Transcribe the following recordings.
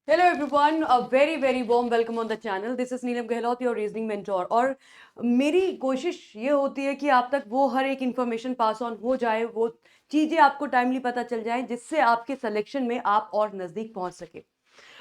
Hello everyone, a very warm welcome on the channel. This is Neelam Gehlot, your reasoning mentor. और मेरी कोशिश ये होती है कि आप तक वो हर एक इन्फॉर्मेशन पास ऑन हो जाए, वो चीज़ें आपको टाइमली पता चल जाए, जिससे आपके सिलेक्शन में आप और नज़दीक पहुंच सके।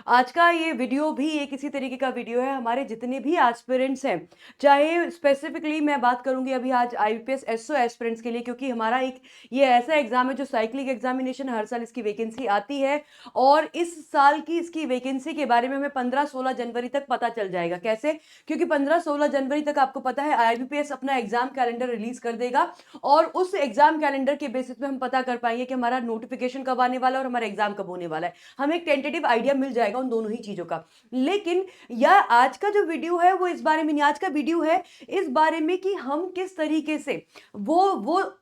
आज का ये वीडियो भी एक इसी तरीके का वीडियो है। हमारे जितने भी एस्पिरेंट्स हैं, चाहे स्पेसिफिकली मैं बात करूंगी अभी आज आईपीएस एसओ एस्पिरेंट्स के लिए, क्योंकि हमारा एक ये ऐसा एग्जाम है जो साइक्लिक एग्जामिनेशन, हर साल इसकी वैकेंसी आती है। और इस साल की इसकी वैकेंसी के बारे में हमें 15-16 जनवरी तक पता चल जाएगा। कैसे? क्योंकि 15-16 जनवरी तक आपको पता है आईबीपीएस अपना एग्जाम कैलेंडर रिलीज कर देगा, और उस एग्जाम कैलेंडर के बेसिस पे हम पता कर पाएंगे कि हमारा नोटिफिकेशन कब आने वाला है और हमारा एग्जाम कब होने वाला है। हमें एक टेंटेटिव आइडिया मिल जाएगा उन दोनों ही चीजों का। लेकिन यह आज का जो वीडियो है वो इस बारे में नहीं, आज का वीडियो है इस बारे में कि हम किस तरीके से वो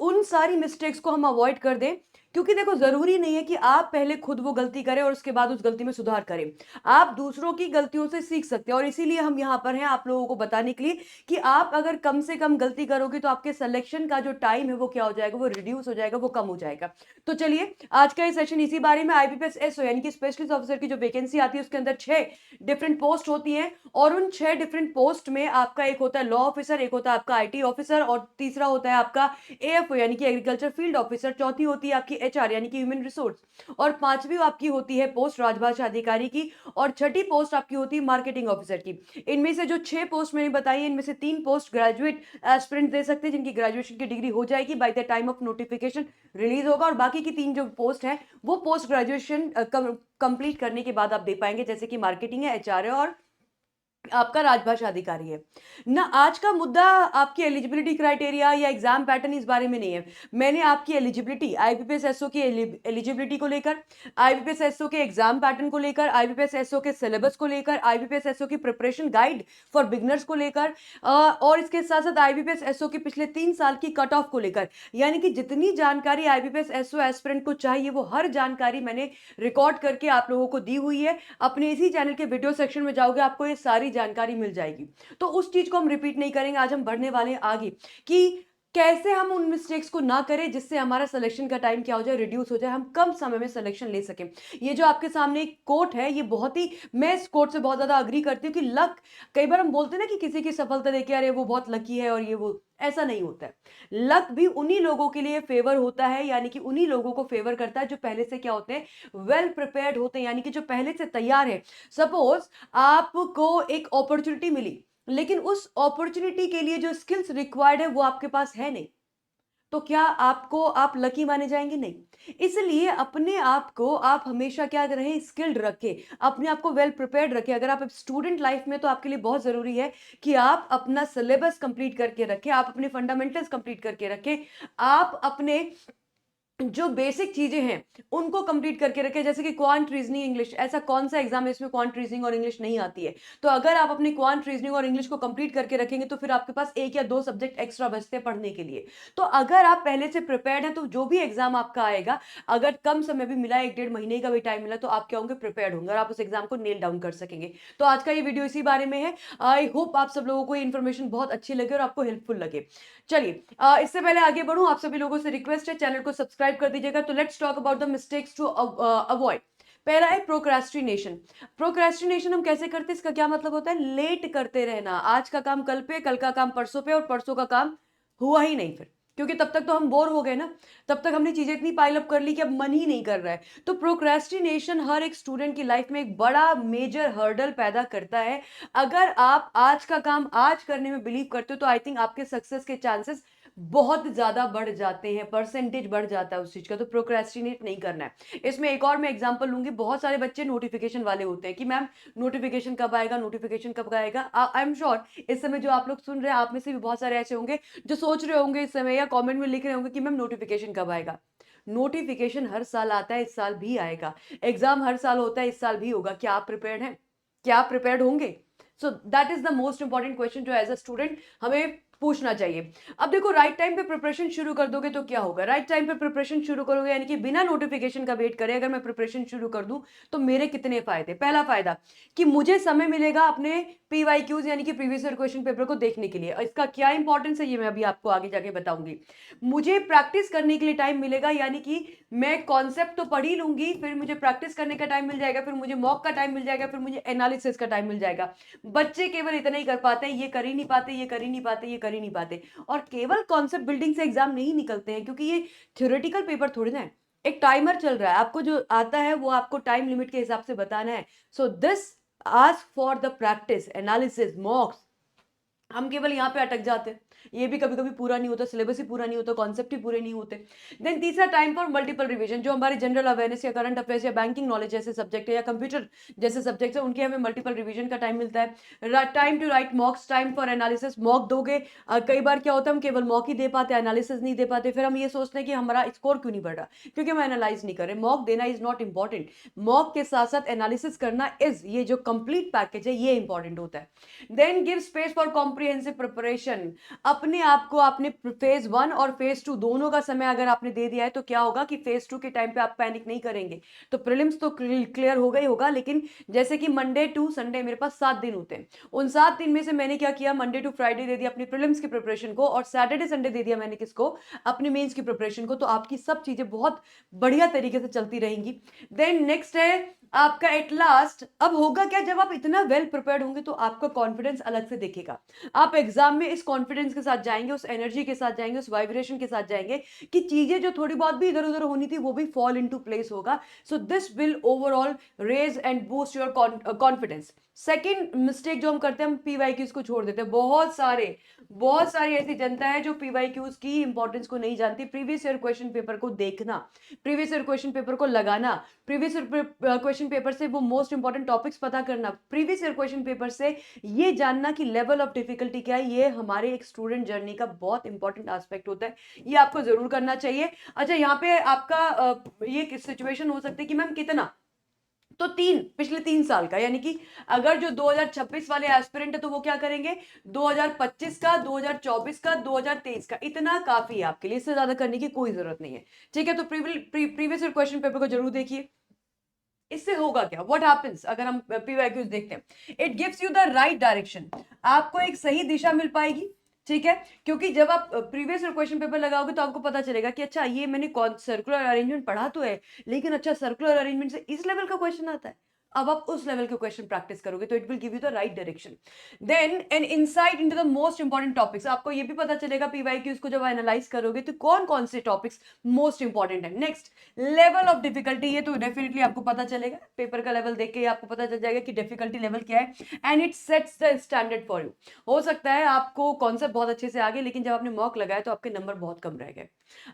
उन सारी मिस्टेक्स को हम अवॉइड कर दें। क्योंकि देखो, जरूरी नहीं है कि आप पहले खुद वो गलती करें और उसके बाद उस गलती में सुधार करें। आप दूसरों की गलतियों से सीख सकते हैं, और इसीलिए हम यहां पर हैं आप लोगों को बताने के लिए कि आप अगर कम से कम गलती करोगे तो आपके सिलेक्शन का जो टाइम है वो क्या हो जाएगा, वो रिड्यूस हो जाएगा, वो कम हो जाएगा। तो चलिए, आज का ये सेशन इसी बारे में। आईबीपीएस एसओ यानी कि स्पेशलिस्ट ऑफिसर की जो वैकेंसी आती है उसके अंदर 6 डिफरेंट पोस्ट होती हैं, और उन 6 डिफरेंट पोस्ट में आपका एक होता है लॉ ऑफिसर, एक होता है आपका आईटी ऑफिसर, और तीसरा होता है आपका एएफओ यानी कि एग्रीकल्चर फील्ड ऑफिसर, चौथी होती है आपकी एचआर यानी कि ह्यूमन रिसोर्स, और पांचवी आपकी होती है पोस्ट राजभाषा अधिकारी की, और छठी पोस्ट आपकी होती है मार्केटिंग ऑफिसर की। इनमें से जो 6 पोस्ट मैंने बताई, इनमें से 3 पोस्ट ग्रेजुएट एस्पिरेंट दे सकते हैं, जिनकी ग्रेजुएशन की डिग्री हो जाएगी by the time of notification release होगा, और बाकी की 3 जो पोस्ट है वो पोस्ट ग्रेजुएशन कंप्लीट करने के बाद आप दे पाएंगे, जैसे कि मार्केटिंग है, एचआर है, और आपका राजभाषा अधिकारी है ना। आज का मुद्दा आपकी एलिजिबिलिटी क्राइटेरिया या एग्जाम पैटर्न इस बारे में नहीं है। मैंने आपकी एलिजिबिलिटी, आईबीपीएस एसओ की एलिजिबिलिटी को लेकर, आईबीपीएस एसओ के एग्जाम पैटर्न को लेकर, आईबीपीएस एसओ के सिलेबस को लेकर, आईबीपीएस एसओ की प्रिपरेशन गाइड फॉर बिगनर्स को लेकर, और इसके साथ साथ आईबीपीएस एसओ की पिछले 3 साल की कट ऑफ को लेकर, यानी कि जितनी जानकारी आईबीपीएस एसओ एस्पिरेंट को चाहिए वो हर जानकारी मैंने रिकॉर्ड करके आप लोगों को दी हुई है। अपने इसी चैनल के वीडियो सेक्शन में जाओगे, आपको ये सारी जानकारी मिल जाएगी। तो उस चीज को हम रिपीट नहीं करेंगे। आज हम बढ़ने वाले हैं आगे कि कैसे हम उन मिस्टेक्स को ना करें, जिससे हमारा सिलेक्शन का टाइम क्या हो जाए, रिड्यूस हो जाए, हम कम समय में सिलेक्शन ले सकें। ये जो आपके सामने एक कोट है, ये बहुत ही, मैं इस कोट से बहुत ज्यादा अग्री करती हूँ कि लक, कई बार हम बोलते हैं ना कि किसी की सफलता देखे अरे वो बहुत लकी है और ये वो, ऐसा नहीं होता है। लक भी उन्हीं लोगों के लिए फेवर होता है, यानी कि उन्हीं लोगों को फेवर करता है जो पहले से क्या होते हैं, वेल प्रिपेयर्ड होते हैं, यानी कि जो पहले से तैयार है। सपोज आपको एक अपॉर्चुनिटी मिली, लेकिन उस अपॉर्चुनिटी के लिए जो स्किल्स रिक्वायर्ड है वो आपके पास है नहीं, तो क्या आपको आप लकी माने जाएंगे? नहीं। इसलिए अपने आप को आप हमेशा क्या रहे, स्किल्ड रखें, अपने आप को वेल प्रिपेयर्ड रखें। अगर आप स्टूडेंट लाइफ में, तो आपके लिए बहुत जरूरी है कि आप अपना सिलेबस कंप्लीट करके रखें, आप अपने फंडामेंटल्स कंप्लीट करके रखें, आप अपने जो बेसिक चीजें हैं उनको कंप्लीट करके रखें। जैसे कि क्वांट रीजनिंग इंग्लिश, ऐसा कौन सा एग्जाम है इसमें क्वांट रीजनिंग और इंग्लिश नहीं आती है? तो अगर आप अपनी क्वांट रीजनिंग और इंग्लिश को कंप्लीट करके रखेंगे तो फिर आपके पास 1 या 2 सब्जेक्ट एक्स्ट्रा बचते हैं पढ़ने के लिए। तो अगर आप पहले से प्रिपेयर्ड हैं, तो जो भी एग्जाम आपका आएगा, अगर कम समय भी मिला, 1-1.5 महीने का भी टाइम मिला, तो आप क्या होंगे, प्रिपेयर्ड होंगे, और आप उस एग्जाम को नेल डाउन कर सकेंगे। तो आज का ये वीडियो इसी बारे में है। आई होप आप सब लोगों को ये इन्फॉर्मेशन बहुत अच्छी लगे और आपको हेल्पफुल लगे। चलिए, इससे पहले आगे बढ़ूं, आप सभी लोगों से रिक्वेस्ट है, चैनल को सब्सक्राइब कर दीजिएगा। तो let's talk about the mistakes to avoid. पहला है प्रोक्रेस्टिनेशन। प्रोक्रेस्टिनेशन हम कैसे करते हैं, इसका क्या मतलब होता है? लेट करते रहना, आज का काम कल पे, कल का काम परसों पे, और परसों का काम हुआ ही नहीं फिर, क्योंकि तब तक तो हम बोर हो गए ना, तब तक हमने चीजें इतनी पाइल अप कर ली कि अब मन ही नहीं कर रहा है। तो प्रोक्रेस्टिनेशन हर एक स्टूडेंट की लाइफ में एक बड़ा मेजर हर्डल पैदा करता है। अगर आप आज का काम आज करने में बिलीव करते हो, तो आई थिंक आपके सक्सेस के चांसेस बहुत ज्यादा बढ़ जाते हैं, परसेंटेज बढ़ जाता है उस चीज का। तो प्रोक्रेस्टिनेट नहीं करना है। इसमें एक और मैं एग्जांपल लूंगी, बहुत सारे बच्चे नोटिफिकेशन वाले होते हैं कि मैम नोटिफिकेशन कब आएगा, नोटिफिकेशन कब आएगा। आई एम श्योर इस समय जो आप लोग सुन रहे हैं, आप में से भी बहुत सारे ऐसे होंगे जो सोच रहे होंगे इस समय, या कमेंट में लिख रहे होंगे कि मैम नोटिफिकेशन कब आएगा। नोटिफिकेशन हर साल आता है, इस साल भी आएगा। एग्जाम हर साल होता है, इस साल भी होगा। क्या आप प्रिपेयर्ड हैं? क्या आप प्रिपेयर्ड होंगे? So that is the most important question जो एज अ स्टूडेंट हमें पूछना चाहिए। अब देखो राइट टाइम पे प्रिपरेशन शुरू कर दोगे तो क्या होगा, राइट टाइम पे प्रिपरेशन शुरू करोगे यानी कि बिना नोटिफिकेशन का वेट करे अगर मैं प्रिपरेशन शुरू कर दूं तो मेरे कितने फायदे। पहला फायदा कि मुझे समय मिलेगा अपने पीवाईक्यूज यानी कि प्रीवियस ईयर क्वेश्चन पेपर को देखने के लिए। इसका क्या इंपॉर्टेंस है ये मैं अभी आपको आगे जाके बताऊंगी। मुझे प्रैक्टिस करने के लिए टाइम मिलेगा यानी कि मैं कॉन्सेप्ट तो पढ़ ही लूंगी, फिर मुझे प्रैक्टिस करने का टाइम मिल जाएगा, फिर मुझे मॉक का टाइम मिल जाएगा, फिर मुझे एनालिसिस का टाइम मिल जाएगा। बच्चे केवल इतना ही कर पाते हैं, ये कर ही नहीं पाते, ये कर ही नहीं पाते, ये कर ही नहीं पाते। और केवल कॉन्सेप्ट बिल्डिंग से एग्जाम नहीं निकलते हैं क्योंकि ये थ्योरेटिकल पेपर थोड़ी ना है। एक टाइमर चल रहा है, आपको जो आता है वो आपको टाइम लिमिट के हिसाब से बताना है। So this ask for the practice, analysis, मॉक्स। हम केवल यहाँ पे अटक जाते हैं, ये भी कभी कभी पूरा नहीं होता, सिलेबस ही पूरा नहीं होता, कॉन्सेप्ट ही पूरे नहीं होते। देन तीसरा टाइम फॉर मल्टीपल रिवीजन, जो हमारे जनरल अवेयरनेस या करंट अफेयर्स या बैंकिंग नॉलेज जैसे सब्जेक्ट है या कंप्यूटर जैसे सब्जेक्ट है उनके हमें मल्टीपल रिवीजन का टाइम मिलता है। Time to write mocks, time for analysis, mock दोगे। कई बार क्या होता है हम केवल मॉक ही दे पाते, एनालिसिस नहीं दे पाते, फिर हम ये सोचते हैं कि हमारा स्कोर क्यों नहीं बढ़ रहा, क्योंकि हम एनालाइज नहीं कर रहे। मॉक देना इज नॉट इंपॉर्टेंट, मॉक के साथ साथ एनालिसिस करना इज, ये जो कंप्लीट पैकेज है ये इंपॉर्टेंट होता है। Then give space for comprehensive preparation, अपने आप को आपने फेज 1 और फेज 2 दोनों का समय अगर आपने दे दिया है तो क्या होगा कि फेज 2 के टाइम पे आप पैनिक नहीं करेंगे। तो प्रीलिम्स तो क्लियर होगा ही होगा, लेकिन जैसे कि मंडे टू संडे मेरे पास 7 दिन होते हैं, उन 7 दिन में से मैंने क्या किया, मंडे टू फ्राइडे दे दिया अपनी प्रीलिम्स की प्रिपरेशन को, और सैटरडे संडे दे दिया मैंने किसको, अपनी मेंस की प्रिपरेशन को। तो आपकी सब चीजें बहुत बढ़िया तरीके से चलती रहेंगी। देन नेक्स्ट है आपका एट लास्ट, अब होगा क्या, जब आप इतना वेल प्रिपेयर्ड होंगे तो आपका कॉन्फिडेंस अलग से दिखेगा। आप एग्जाम में इस कॉन्फिडेंस के साथ जाएंगे, उस एनर्जी के साथ जाएंगे, उस वाइब्रेशन के साथ जाएंगे कि चीजें जो थोड़ी बहुत भी इधर उधर होनी थी वो भी फॉल इनटू प्लेस होगा। So this will overall raise and boost your confidence. Second mistake जो हम करते हैं, हम पीवाईक्यूज को छोड़ देते हैं। बहुत सारी ऐसी जनता है जो पीवाईक्यूज की इंपॉर्टेंस को नहीं जानती। प्रीवियस ईयर क्वेश्चन पेपर को देखना, प्रीवियस ईयर क्वेश्चन पेपर को लगाना, प्रीवियस ईयर क्वेश्चन पेपर से वो मोस्ट इंपॉर्टेंट टॉपिक्स पता करना, प्रीवियस ईयर क्वेश्चन पेपर से ये जानना कि लेवल ऑफ डिफिकल्टी क्या है, ये हमारे एक स्टूडेंट जर्नी का बहुत इंपॉर्टेंट एस्पेक्ट होता है। ये आपको जरूर करना चाहिए। अच्छा, यहाँ पे आपका ये सिचुएशन हो सकती है कि मैम कितना, तो पिछले 3 साल का, यानी कि अगर जो 2026 वाले एस्पिरेंट है तो वो क्या करेंगे, 2025 का, 2024 का, 2023 का, इतना काफी है आपके लिए, इससे ज्यादा करने की कोई जरूरत नहीं है। ठीक है, तो प्रीवियस ईयर क्वेश्चन पेपर को जरूर देखिए। इससे होगा क्या, व्हाट हैपेंस अगर हम पीवाईक्यूज देखते हैं, it gives you the right direction, आपको एक सही दिशा मिल पाएगी। ठीक है, क्योंकि जब आप प्रीवियस क्वेश्चन पेपर लगाओगे तो आपको पता चलेगा कि अच्छा ये मैंने कौन सर्कुलर अरेंजमेंट पढ़ा तो है, लेकिन अच्छा सर्कुलर अरेंजमेंट से इस लेवल का क्वेश्चन आता है। अब आप उस लेवल के क्वेश्चन प्रैक्टिस करोगे तो it will give you the right direction. Then an insight into the most important topics, आपको ये भी पता चलेगा पीवाईक्यूज को जब एनालाइज करोगे तो कौन कौन से टॉपिक्स मोस्ट इंपॉर्टेंट है। नेक्स्ट, लेवल ऑफ डिफिकल्टी, ये तो डेफिनेटली आपको पता चलेगा, पेपर का लेवल देख के आपको पता चल जाएगा कि डिफिकल्टी लेवल क्या है, and it sets the standard for you. हो सकता है आपको कॉन्सेप्ट बहुत अच्छे से आ गए, लेकिन जब आपने मॉक लगाया तो आपके नंबर बहुत कम रह गए।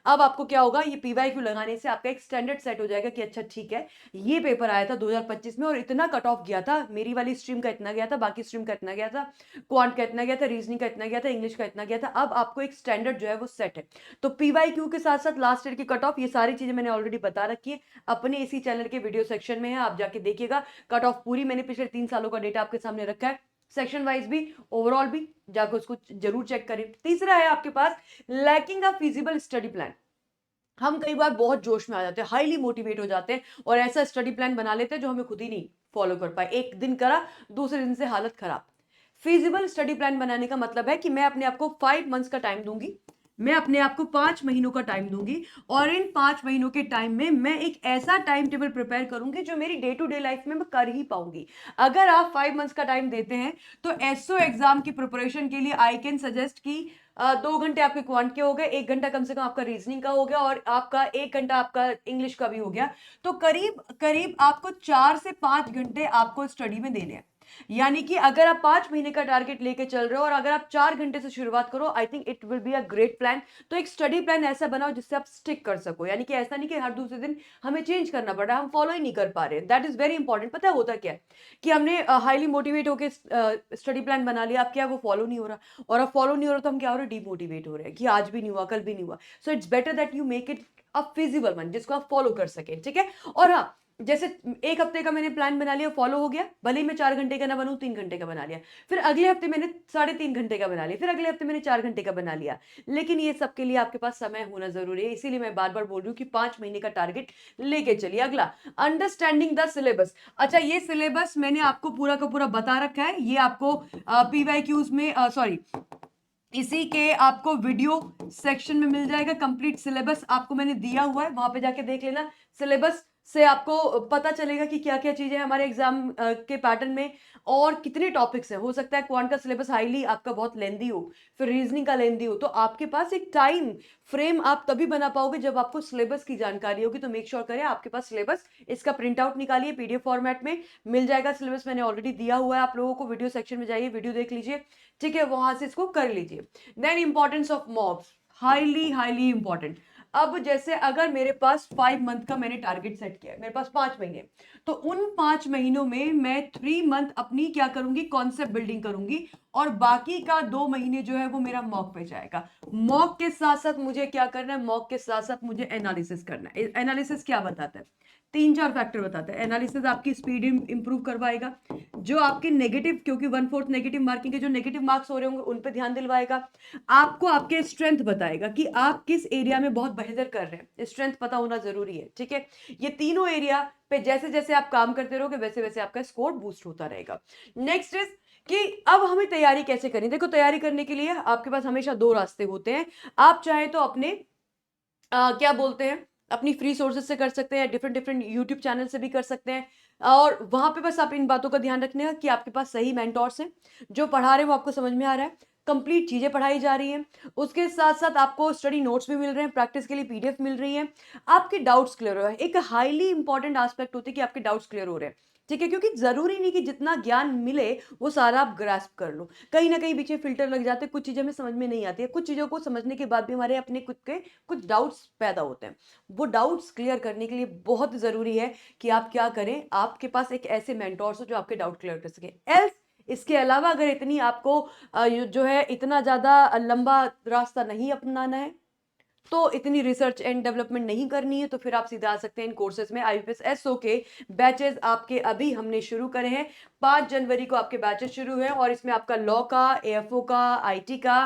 अब आपको क्या होगा, ये पीवाईक्यू लगाने से आपका एक स्टैंडर्ड सेट हो जाएगा कि अच्छा ठीक है, ये पेपर आया था 2025 में और इतना कट ऑफ गया था, मेरी वाली स्ट्रीम का इतना गया था, बाकी स्ट्रीम का इतना गया था, क्वांट का इतना गया था, रीजनिंग का इतना गया था, इंग्लिश का इतना गया था। अब आपको एक स्टैंडर्ड जो है वो सेट है। तो पीवाईक्यू के साथ साथ लास्ट ईयर की कट ऑफ, ये सारी चीजें मैंने ऑलरेडी बता रखी है, अपने इसी चैनल के वीडियो सेक्शन में है, आप जाके देखिएगा। कट ऑफ पूरी मैंने पिछले 3 सालों का डेटा आपके सामने रखा है, सेक्शन वाइज भी, ओवरऑल भी, जाकर उसको जरूर चेक करें। तीसरा है आपके पास lacking a feasible study plan. हम कई बार बहुत जोश में आ जाते हैं, हाईली मोटिवेट हो जाते हैं और ऐसा स्टडी प्लान बना लेते हैं जो हमें खुद ही नहीं फॉलो कर पाए, एक दिन करा दूसरे दिन से हालत खराब। फिजिबल स्टडी प्लान बनाने का मतलब है कि मैं अपने आप को 5 मंथ्स का टाइम दूंगी, मैं अपने आप को 5 महीनों का टाइम दूंगी, और इन 5 महीनों के टाइम में मैं एक ऐसा टाइम टेबल प्रिपेयर करूंगी जो मेरी डे टू डे लाइफ में मैं कर ही पाऊंगी। अगर आप 5 मंथ्स का टाइम देते हैं तो एसओ एग्जाम की प्रिपरेशन के लिए आई कैन सजेस्ट कि 2 घंटे आपके क्वांट के हो गए, 1 घंटा कम से कम आपका रीजनिंग का हो गया, और आपका 1 घंटा आपका इंग्लिश का भी हो गया। तो करीब करीब आपको 4 से 5 घंटे आपको स्टडी में देने हैं। यानी कि अगर आप 5 महीने का टारगेट लेके चल रहे हो और अगर आप 4 घंटे से शुरुआत करो, I think it will be a great plan. तो एक स्टडी प्लान ऐसा बनाओ जिससे आप स्टिक कर सको, यानी कि ऐसा नहीं कि हर दूसरे दिन हमें चेंज करना पड़ रहा है, हम फॉलो ही नहीं कर पा रहे। That is very important. पता है होता क्या है कि हमने हाईली मोटिवेट होकर स्टडी प्लान बना लिया, अब क्या वो फॉलो नहीं हो रहा, और अब फॉलो नहीं हो रहा तो हम क्या हो रहे हैं, डिमोटिवेट हो रहे हैं कि आज भी नहीं हुआ, कल भी नहीं हुआ। So it's better that you make it a feasible one जिसको आप फॉलो कर सके। ठीक है, और हाँ, जैसे 1 हफ्ते का मैंने प्लान बना लिया, फॉलो हो गया, भले ही मैं 4 घंटे का ना बनूँ, 3 घंटे का बना लिया। फिर अगले हफ्ते मैंने साढ़े 3 घंटे का बना लिया, फिर अगले हफ्ते मैंने 4 घंटे का बना लिया। लेकिन ये सब के लिए आपके पास समय होना ज़रूरी है, इसीलिए मैं बार-बार बोल रही हूँ कि 5 महीने का टारगेट लेके चलिए। अगला, अंडरस्टैंडिंग द सिलेबस। अच्छा, ये सिलेबस मैंने आपको पूरा का पूरा बता रखा है, ये आपको पीवाईक्यूज़ में सॉरी इसी के आपको वीडियो सेक्शन में मिल जाएगा। कंप्लीट सिलेबस आपको मैंने दिया हुआ है, वहां पे जाके देख लेना। सिलेबस से आपको पता चलेगा कि क्या क्या चीजें हमारे एग्जाम के पैटर्न में और कितने टॉपिक्स हैं। हो सकता है क्वांट का सिलेबस हाईली आपका बहुत लेंदी हो, फिर रीजनिंग का लेंदी हो, तो आपके पास एक टाइम फ्रेम आप तभी बना पाओगे जब आपको सिलेबस की जानकारी होगी। तो मेक श्योर करें आपके पास सिलेबस, इसका प्रिंट आउट निकालिए, पीडीएफ फॉर्मेट में मिल जाएगा। सिलेबस मैंने ऑलरेडी दिया हुआ है आप लोगों को, वीडियो सेक्शन में जाइए, वीडियो देख लीजिए, ठीक है, वहां से इसको कर लीजिए। Then importance of mocks, highly highly important. अब जैसे अगर मेरे पास 5 मंथ का मैंने टारगेट सेट किया है, मेरे पास 5 महीने, तो उन 5 महीनों में मैं 3 मंथ अपनी क्या करूंगी, कॉन्सेप्ट बिल्डिंग करूंगी, और बाकी का 2 महीने जो है वो मेरा मॉक पे जाएगा। मॉक के साथ साथ मुझे क्या करना है, मॉक के साथ साथ मुझे एनालिसिस करना है। एनालिसिस क्या बताता है, 3-4 फैक्टर बताता है। एनालिसिस आपकी स्पीड इंप्रूव करवाएगा, जो आपके नेगेटिव, क्योंकि 1/4 नेगेटिव मार्किंग के जो नेगेटिव मार्क्स हो रहे होंगे उन पे ध्यान दिलवाएगा। आपको आपके स्ट्रेंथ बताएगा कि आप किस एरिया में बहुत बेहतर कर रहे हैं, स्ट्रेंथ पता होना जरूरी है, ठीक है। ये तीनों एरिया पे जैसे जैसे आप काम करते रहोगे वैसे वैसे आपका स्कोर बूस्ट होता रहेगा। नेक्स्ट इज कि अब हमें तैयारी कैसे करनी। देखो, तैयारी करने के लिए आपके पास हमेशा 2 रास्ते होते हैं। आप चाहे तो अपने क्या बोलते हैं, अपनी फ्री सोर्सेज से कर सकते हैं, डिफरेंट डिफरेंट यूट्यूब चैनल से भी कर सकते हैं। और वहां पे बस आप इन बातों का ध्यान रखने का कि आपके पास सही मेंटोर्स हैं, जो पढ़ा रहे हैं वो आपको समझ में आ रहा है, कंप्लीट चीजें पढ़ाई जा रही हैं, उसके साथ साथ आपको स्टडी नोट्स भी मिल रहे हैं, प्रैक्टिस के लिए पीडीएफ मिल रही है, आपके डाउट्स क्लियर हो रहे हैं। एक हाईली इंपॉर्टेंट एस्पेक्ट होती है कि आपके डाउट्स क्लियर हो रहे हैं, ठीक है, क्योंकि जरूरी नहीं कि जितना ज्ञान मिले वो सारा आप ग्रास्प कर लो। कहीं ना कहीं बीच में फिल्टर लग जाते हैं, कुछ चीजें हमें समझ में नहीं आती है, कुछ चीजों को समझने के बाद भी हमारे अपने खुद के कुछ डाउट्स पैदा होते हैं। वो डाउट्स क्लियर करने के लिए बहुत जरूरी है कि आप क्या करें, आपके पास एक ऐसे मेंटोर्स हो जो आपके डाउट क्लियर कर सके। एल्स इसके अलावा अगर इतनी आपको जो है इतना ज्यादा लंबा रास्ता नहीं अपनाना है, तो इतनी रिसर्च एंड डेवलपमेंट नहीं करनी है, तो फिर आप सीधा आ सकते हैं इन कोर्सेज में। आईबीपीएस एसओ के बैचेस आपके अभी हमने शुरू करे हैं। 5 जनवरी को आपके बैचेस शुरू हैं, और इसमें आपका लॉ का, एएफओ का, आईटी का,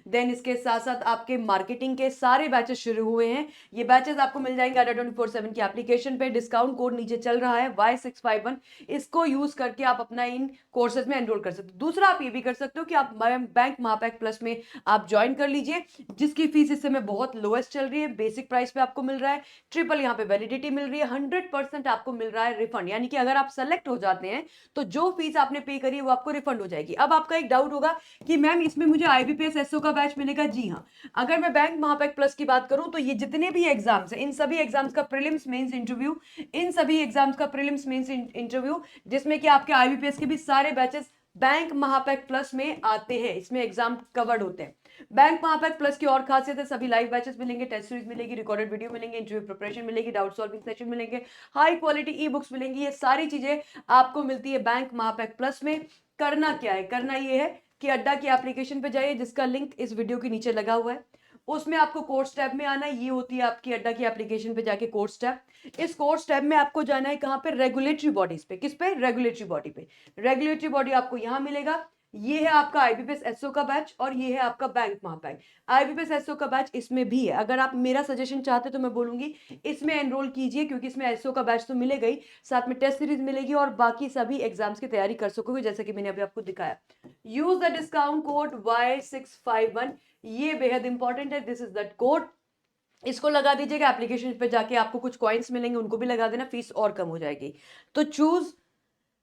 देन इसके साथ साथ आपके मार्केटिंग के सारे बैचेस शुरू हुए हैं। ये बैचेस आपको मिल जाएंगे अड्डा 24/7 की एप्लीकेशन पे। डिस्काउंट कोड नीचे चल रहा है Y651, इसको यूज करके आप अपना इन कोर्सेज में एनरोल कर सकते हो। दूसरा आप ये भी कर सकते हो कि आप बैंक महापैक प्लस में आप ज्वाइन कर लीजिए, जिसकी फीस इस समय बहुत लोएस्ट चल रही है, बेसिक प्राइस पे आपको मिल रहा है, ट्रिपल यहाँ पे वैलिडिटी मिल रही है, 100% आपको मिल रहा है रिफंड। यानी कि अगर आप सेलेक्ट हो जाते हैं तो जो फीस आपने पे करी है वो आपको रिफंड हो जाएगी। अब आपका एक डाउट होगा कि मैम इसमें मुझे आईबीपीएस एसओ का बैच मिलेगा। जी हाँ, अगर मैं बैंक महापैक प्लस की बात करूं तो ये जितने भी एग्जाम्स हैं, इन सभी एग्जाम्स का प्रीलिम्स मेंस इंटरव्यू, इन सभी एग्जाम्स का प्रीलिम्स मेंस इंटरव्यू, जिसमें कि आपके आईबीपीएस के भी सारे बैचेस बैंक महापैक प्लस में आते हैं, इसमें एग्जाम कवर्ड होते हैं। बैंक महापैक प्लस की और खासियत है, सभी लाइव बैचेस मिलेंगे, टेस्ट सीरीज मिलेगी, रिकॉर्डेड वीडियो मिलेंगे, इंटरव्यू प्रिपरेशन मिलेगी, डाउट सॉल्विंग सेशन मिलेंगे, हाई क्वालिटी ई बुक्स मिलेंगी। ये सारी चीजें आपको मिलती है बैंक महापैक प्लस में। करना क्या है, करना ये है कि अड्डा की एप्लीकेशन पे जाइए, जिसका लिंक इस वीडियो के नीचे लगा हुआ है, उसमें आपको कोर्स टैब में आना है। ये होती है आपकी अड्डा की एप्लीकेशन पे जाके कोर्स टैब। इस कोर्स टैब में आपको जाना है कहां पे, रेगुलेटरी बॉडीज पे। किस पे, रेगुलेटरी बॉडी पे। रेगुलेटरी बॉडी आपको यहां मिलेगा। ये है आपका आईबीपीएस एसओ का बैच, और ये है आपका बैंक महापैक। आईबीपीएस एसओ का बैच इसमें भी है। अगर आप मेरा सजेशन चाहते तो मैं बोलूंगी इसमें एनरोल कीजिए, क्योंकि इसमें एसओ का बैच तो मिलेगा ही, साथ में टेस्ट सीरीज मिलेगी और बाकी सभी एग्जाम्स की तैयारी कर सकोगे, जैसे कि मैंने अभी आपको दिखाया। Use the discount code Y651, ये बेहद इंपॉर्टेंट है, दिस इज दैट कोड। इसको लगा दीजिएगा, एप्लीकेशन पे जाके आपको कुछ कॉइन्स मिलेंगे, उनको भी लगा देना, फीस और कम हो जाएगी। तो चूज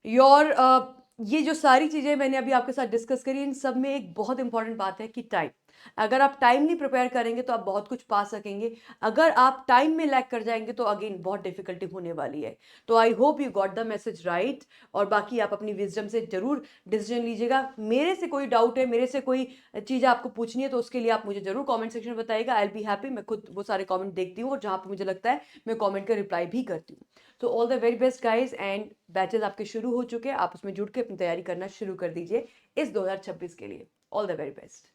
योर ये जो सारी चीजें मैंने अभी आपके साथ डिस्कस करी, इन सब में एक बहुत इंपॉर्टेंट बात है कि टाइम। अगर आप टाइम नहीं प्रिपेयर करेंगे तो आप बहुत कुछ पा सकेंगे, अगर आप टाइम में लैग कर जाएंगे तो अगेन बहुत डिफिकल्टी होने वाली है। तो I hope you got the message right, और बाकी आप अपनी विजडम से जरूर डिसीजन लीजिएगा। मेरे से कोई डाउट है, मेरे से कोई चीज़ आपको पूछनी है, तो उसके लिए आप मुझे जरूर कॉमेंट सेक्शन में बताइएगा। आई विल बी हैप्पी, मैं खुद वो सारे कॉमेंट देखती हूँ, और जहाँ पर मुझे लगता है मैं कॉमेंट का रिप्लाई भी करती हूँ। तो all the very best guys, and batches आपके शुरू हो चुके हैं, आप उसमें जुड़ के अपनी तैयारी करना शुरू कर दीजिए इस 2026 के लिए। All the very best.